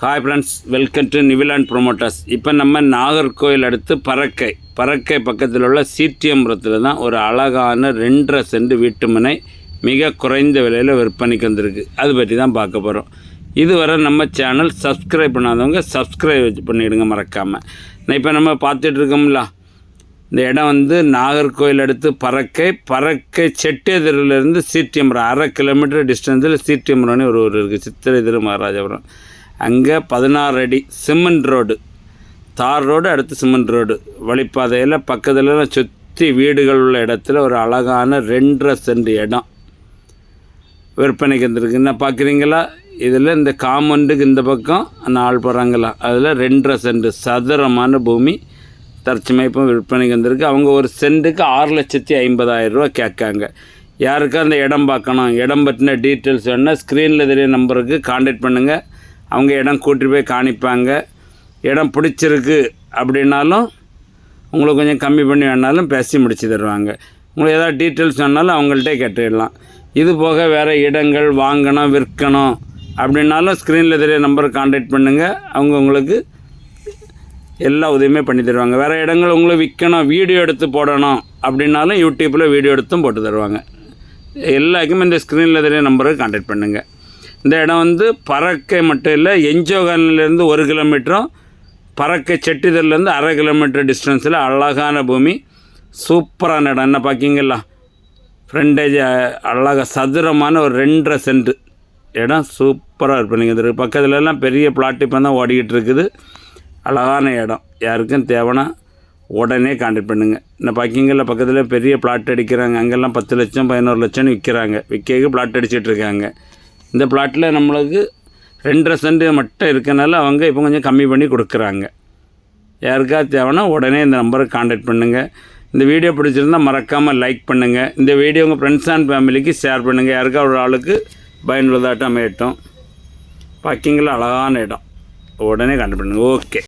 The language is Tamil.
Hi friends, welcome to Niviland promoters. இப்போ நம்ம நாகர்கோவில் அடுத்து பறக்கை பக்கத்தில் உள்ள சீட்டியம்புரத்தில் தான் ஒரு அழகான 2.5 சென்ட் வீட்டுமனை மிக குறைந்த விலையில் விற்பனைக்கு வந்திருக்கு. அது பற்றி தான் பார்க்க போகிறோம். இதுவரை நம்ம சேனல் சப்ஸ்கிரைப் பண்ணாதவங்க சப்ஸ்கிரைப் பண்ணிவிடுங்க மறக்காமல். இப்போ நம்ம பார்த்துட்ருக்கோம்ல, இந்த இடம் வந்து நாகர்கோவில் அடுத்து பறக்கை செட்டியதிரிலேருந்து சீட்டியம்புரம் 1/2 கிலோமீட்டர் டிஸ்டன்ஸில் சீட்டியம்புரம்னு ஒரு ஊர் இருக்குது, சித்திரை திரு மகாராஜபுரம். அங்கே 16 அடி சிமெண்ட் ரோடு, தார் ரோடு, அடுத்து சிமெண்ட் ரோடு வழிப்பாதையில் பக்கத்துலலாம் சுற்றி வீடுகள் உள்ள இடத்துல ஒரு அழகான 2.5 சென்ட் இடம் விற்பனைக்கு வந்திருக்கு. என்ன பார்க்குறீங்களா? இதில் இந்த காம்பவுண்டுக்கு இந்த பக்கம் அந்த ஆள் போகிறாங்களா, அதில் 2.5 சென்ட் சதுரமான பூமி தற்சமயம் விற்பனைக்கு வந்திருக்கு. அவங்க ஒரு சென்ட்டுக்கு 6,50,000 ரூபா கேட்காங்க. யாருக்கா அந்த இடம் பார்க்கணும், இடம் பற்றின டீட்டெயில்ஸ் வேணால் ஸ்க்ரீனில் தெரிய நம்பருக்கு கான்டாக்ட் பண்ணுங்கள். அவங்க இடம் கூட்டி போய் காணிப்பாங்க. இடம் பிடிச்சிருக்கு அப்படின்னாலும் உங்களுக்கு கொஞ்சம் கம்மி பண்ணி வேணாலும் பேசி முடித்து தருவாங்க. உங்களுக்கு ஏதாவது டீட்டெயில்ஸ் வேணாலும் அவங்கள்ட்ட கேட்டுடலாம். இது போக வேறு இடங்கள் வாங்கணும் விற்கணும் அப்படின்னாலும் ஸ்க்ரீனில் தெரிய நம்பருக்கு கான்டாக்ட் பண்ணுங்கள். அவங்க உங்களுக்கு எல்லா உதவியுமே பண்ணி தருவாங்க. வேறு இடங்கள் உங்களுக்கு விற்கணும், வீடியோ எடுத்து போடணும் அப்படின்னாலும் யூடியூப்பில் வீடியோ எடுத்தும் போட்டு தருவாங்க. எல்லாருக்குமே இந்த ஸ்க்ரீனில் தெரிய நம்பருக்கு கான்டாக்ட் பண்ணுங்கள். இந்த இடம் வந்து பறக்கை மட்டும் இல்லை, என்ஜோகானிலேருந்து 1 கிலோமீட்டரும், பறக்கை செட்டிதர்லேருந்து 1/2 கிலோமீட்டர் டிஸ்டன்ஸில் அழகான பூமி, சூப்பரான இடம். என்ன பார்க்கிங்களா, ஃப்ரண்டேஜ் அழகாக சதுரமான ஒரு 2.5 சென்ட் இடம் சூப்பராக இருப்பீங்க. பக்கத்துலலாம் பெரிய பிளாட் இப்போ தான் ஓடிக்கிட்டு இருக்குது. அழகான இடம். யாருக்கும் தேவைன்னா உடனே கான்டாக்ட் பண்ணுங்கள். இந்த பார்க்கிங்கில் பக்கத்தில் பெரிய பிளாட் அடிக்கிறாங்க. அங்கெல்லாம் 10 லட்சம் 11 லட்சம்னு விற்கிறாங்க. விற்க பிளாட் அடிச்சிட்ருக்காங்க. இந்த பிளாட்டில் நம்மளுக்கு 2.5 சென்ட் மட்டும் இருக்கனால அவங்க இப்போ கொஞ்சம் கம்மி பண்ணி கொடுக்குறாங்க. யாருக்காவது தேவைன்னா உடனே இந்த நம்பருக்கு கான்டாக்ட் பண்ணுங்கள். இந்த வீடியோ பிடிச்சிருந்தால் மறக்காமல் லைக் பண்ணுங்கள். இந்த வீடியோ உங்கள் ஃப்ரெண்ட்ஸ் அண்ட் ஃபேமிலிக்கு ஷேர் பண்ணுங்கள். யாருக்கா ஒரு ஆளுக்கு பயனுள்ளதாட்டம் அமையட்டும். பார்க்கிங்கில் அழகான இடம். உடனே கான்டாக்ட் பண்ணுங்கள். ஓகே.